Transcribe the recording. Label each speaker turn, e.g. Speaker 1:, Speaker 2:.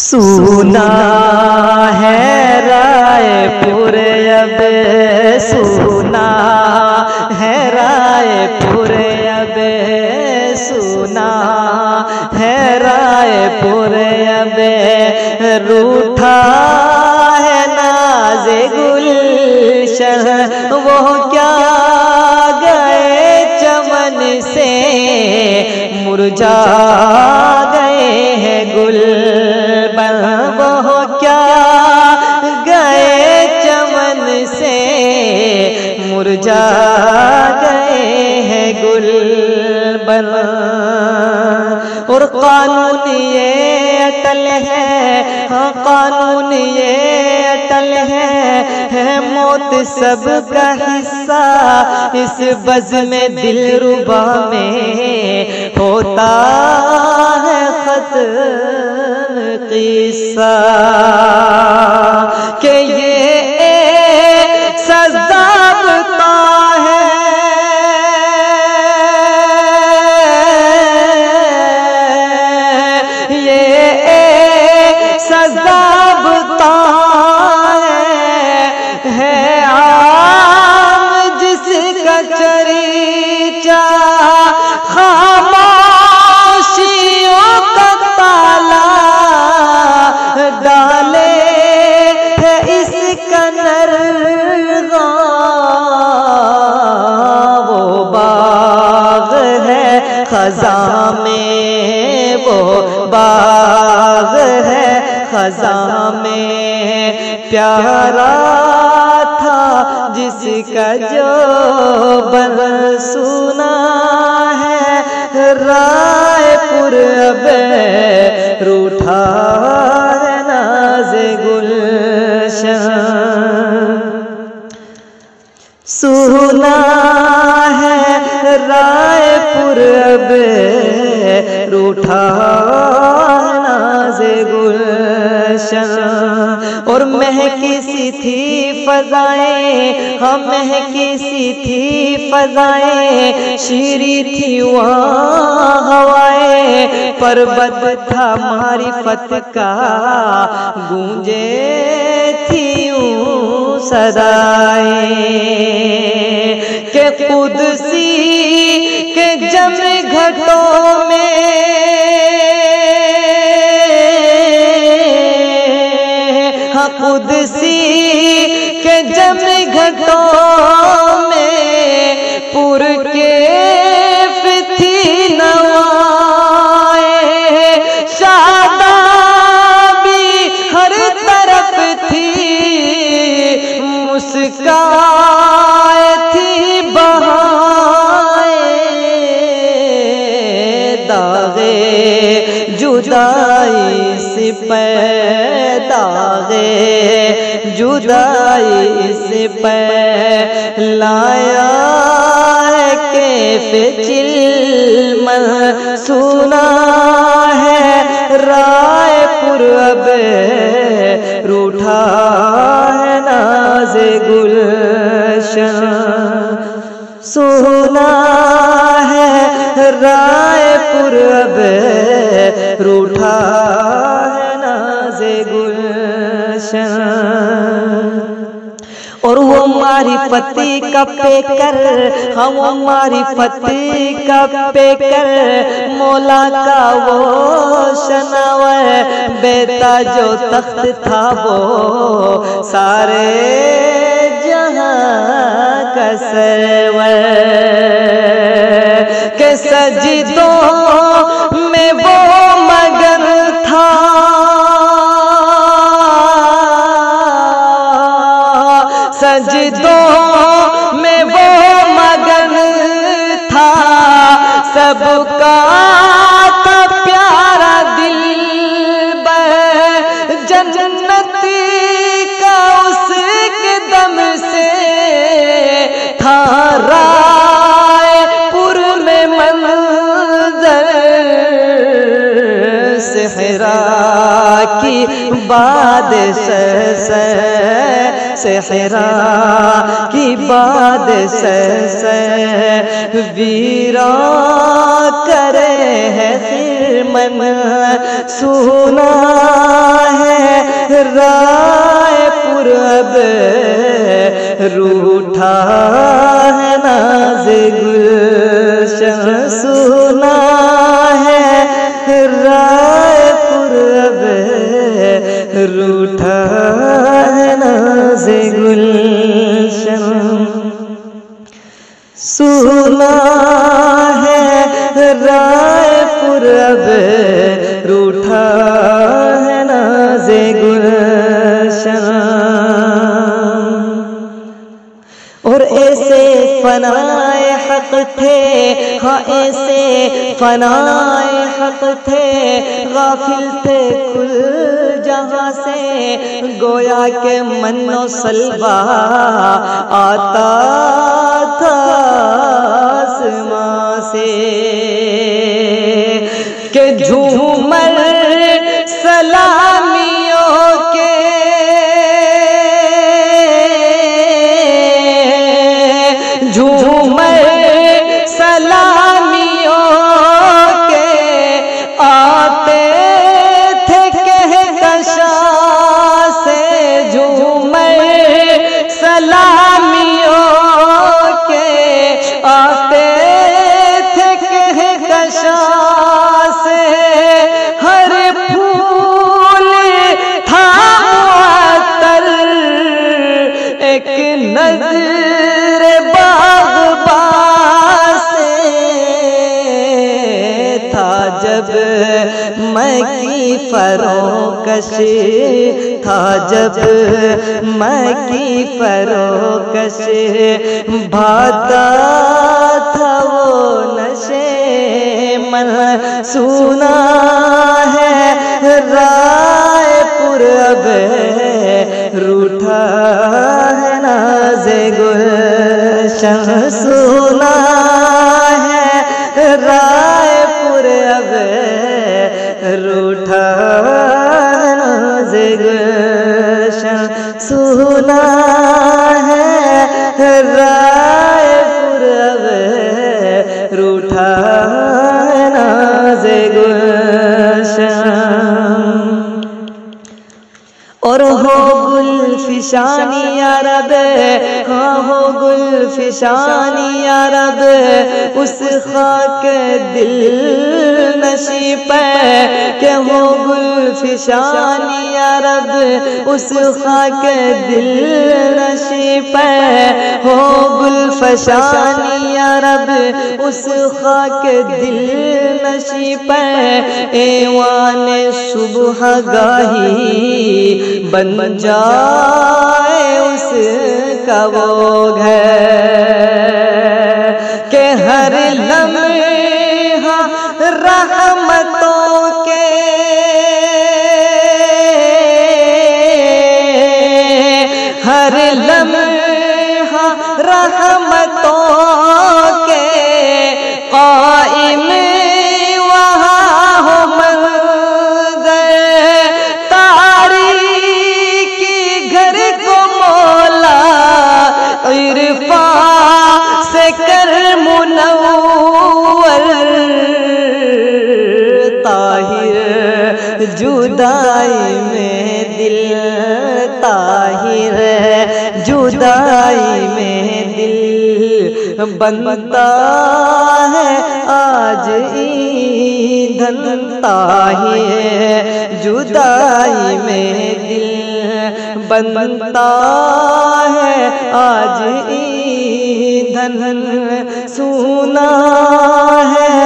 Speaker 1: سونا ہے رائے پور اب، سونا ہے رائے پور اب، سونا ہے رائے پور اب، روٹھا ہے ناز گلشن وہ کیا گئے چمن سے، مرجھا گئے ہیں گل وہ کیا گئے چمن سے، مرجھا گئے ہیں گل بن۔ اور قانون یہ اٹل ہے، ہاں قانون یہ اٹل ہے موت سب کا حصہ، اس بزم دلربا میں ہوتا ہے ختم قصہ، کہ یہ سزا بتا ہے یہ سزا بتا ہے عام جس کا چریچا خاموشیوں کا تالا ڈالے ہے اس کا نرغاں، وہ باغ ہے خزاں میں، وہ باغ ہے خزاں میں، پیارا تھا جس کا جو بن، سنا ہے رائے پور اب، روٹھا ہے ناز گلشن، سنا ہے رائے پور اب، روٹھا ہے ناز گلشن۔ اور مہکی سی تھی فضائیں، ہاں مہکی سی تھی فضائیں، شیریں تھی وہاں ہوائیں، پربت تھا معرفت کا، گونجے تھی یوں صدائیں، کہ قدسی کے جم گھٹوں میں قدسی کے جم گھٹوں میں پور کے تھی نوائیں، شادابی ہر طرف تھی، مسکائے تھی بہائیں، داغے جدائی سے داغے جدائی سے لایا ہے کیف چلمن، سنا ہے رائے پور اب، روٹھا ہے ناز گلشن، سنا ہے رائے پور اب، روٹھا ہے ناز گلشن۔ اور وہ معرفتی کا پیکر، ہم وہ معرفتی کا پیکر، مولا کا وہ شناور، بیتا جو تخت تھا وہ سارے جہاں کا سرور، کہ سجدوں میں وہ مگن تھا، سجدوں میں وہ مگن تھا، سب کا تھا پیارا دلبر، جنت کا اس کے دم سے تھا رائے پور میں منظر، صحرا کی بادشاہ، صحرا کی بادشاہ، ویران کرے ہے خرمن، سنا رائے پور اب روٹھا ہے ناز گلشن سونا ہے رائے پور اب روٹھا ہے ناز گلشن سونا ہے رائے پور اب روٹھا ہے ناز گلشن اور ایسے فنائے حق تھے ہاں ایسے فنائے حق تھے غافل تھے کل جہاں سے گویا کہ من و سلوہ آتا تھا آسماں سے کہ جھومر سلامیوں کے جھومر سلامیوں کے آتے تھے کہکشاں سے جھومر سلامیوں کے آتے تھے کہکشاں سے ہر پھول تھا معطر ایک نظر باغباں سے تھا جب میں کی فروکش تھا جب میں کی فروکش بھاتا تھا وہ نشے من سونا ہے رائے پور اب روٹھا ہے ناز گلشن سونا ہے رائے پور اب روٹھا ہے ناز گلشن سونا ہے رائے پور اب روٹھا ہے ناز گلشن اور ہو گل فشانی یا رب ہاں ہو گل فشانی یا رب اس خاک دل نشی پہ کہ ہو گل فشانی یا رب اس خاک دل نشی پہ ہو گل فشانی یا رب اس خاک دل نشی پہ ایوان صبح گاہی بن جائے اس کا وہ گھر کہ ہر لمحہ رحمتوں کے ہر لمحہ رحمتوں کے قائم وہاں ہو منظر تاریکی گھر کو مولا عرفان سے کر منور طاہر جدائی میں دل طاہر جدائی میں دل بنتا ہے آج ایندھن طاہر جدائی میں دل بنتا ہے آج ایندھن سونا ہے